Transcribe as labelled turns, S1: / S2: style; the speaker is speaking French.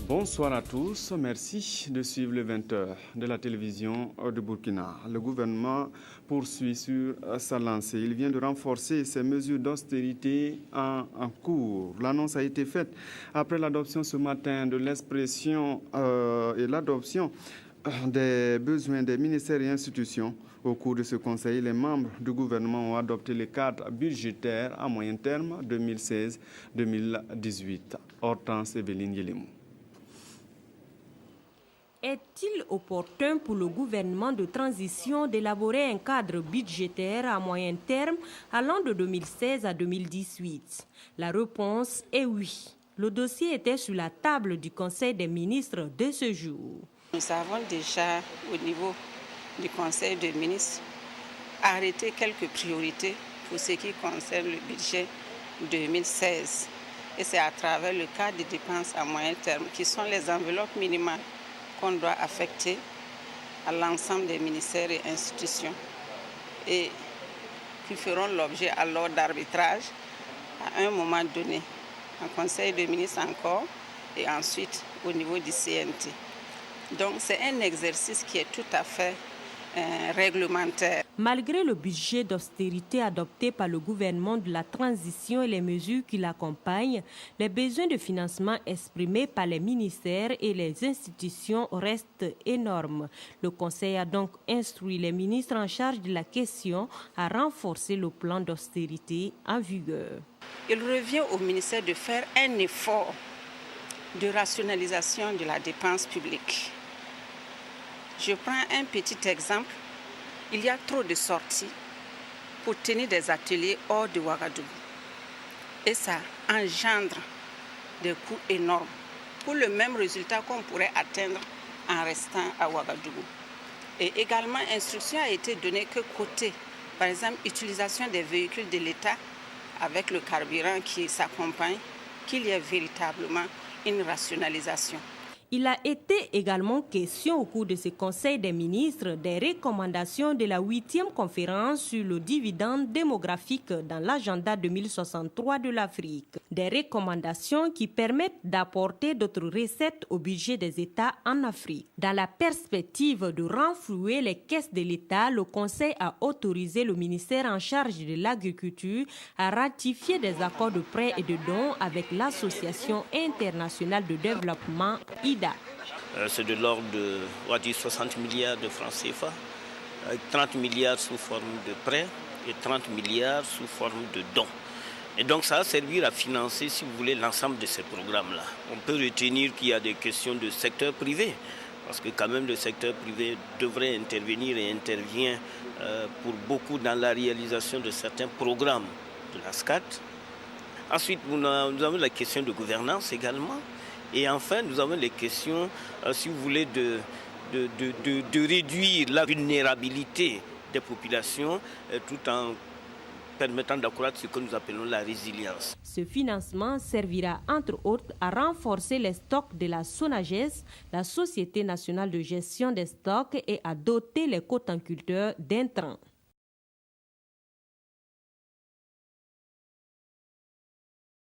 S1: Bonsoir à tous, merci de suivre le 20h de la télévision de Burkina. Le gouvernement poursuit sur sa lancée. Il vient de renforcer ses mesures d'austérité en cours. L'annonce a été faite après l'adoption ce matin de l'expression et l'adoption des besoins des ministères et institutions. Au cours de ce conseil, les membres du gouvernement ont adopté les cadres budgétaires à moyen terme 2016-2018. Hortense Evelyne Yelemou.
S2: Est-il opportun pour le gouvernement de transition d'élaborer un cadre budgétaire à moyen terme allant de 2016 à 2018? La réponse est oui. Le dossier était sur la table du Conseil des ministres de ce jour.
S3: Nous avons déjà, au niveau du Conseil des ministres, arrêté quelques priorités pour ce qui concerne le budget 2016. Et c'est à travers le cadre des dépenses à moyen terme qui sont les enveloppes minimales qu'on doit affecter à l'ensemble des ministères et institutions et qui feront l'objet alors d'arbitrage à un moment donné, en Conseil des ministres encore et ensuite au niveau du CNT. Donc c'est un exercice qui est tout à fait réglementaire.
S2: Malgré le budget d'austérité adopté par le gouvernement de la transition et les mesures qui l'accompagnent, les besoins de financement exprimés par les ministères et les institutions restent énormes. Le Conseil a donc instruit les ministres en charge de la question à renforcer le plan d'austérité en vigueur.
S3: Il revient au ministère de faire un effort de rationalisation de la dépense publique. Je prends un petit exemple. Il y a trop de sorties pour tenir des ateliers hors de Ouagadougou. Et ça engendre des coûts énormes pour le même résultat qu'on pourrait atteindre en restant à Ouagadougou. Et également, instruction a été donnée que côté, par exemple, utilisation des véhicules de l'État avec le carburant qui s'accompagne, qu'il y ait véritablement une rationalisation.
S2: Il a été également question au cours de ce Conseil des ministres des recommandations de la 8e conférence sur le dividende démographique dans l'agenda 2063 de l'Afrique. Des recommandations qui permettent d'apporter d'autres recettes au budget des États en Afrique. Dans la perspective de renflouer les caisses de l'État, le Conseil a autorisé le ministère en charge de l'agriculture à ratifier des accords de prêt et de dons avec l'Association internationale de développement IDA.
S4: C'est de l'ordre de 60 milliards de francs CFA, avec 30 milliards sous forme de prêts et 30 milliards sous forme de dons. Et donc ça va servir à financer, si vous voulez, l'ensemble de ces programmes-là. On peut retenir qu'il y a des questions de secteur privé, parce que quand même le secteur privé devrait intervenir et intervient pour beaucoup dans la réalisation de certains programmes de la SCAT. Ensuite, nous avons la question de gouvernance également. Et enfin, nous avons les questions, si vous voulez, de réduire la vulnérabilité des populations tout en permettant d'accroître ce que nous appelons la résilience.
S2: Ce financement servira entre autres à renforcer les stocks de la SONAGES, la Société nationale de gestion des stocks, et à doter les cotenculteurs d'intrants.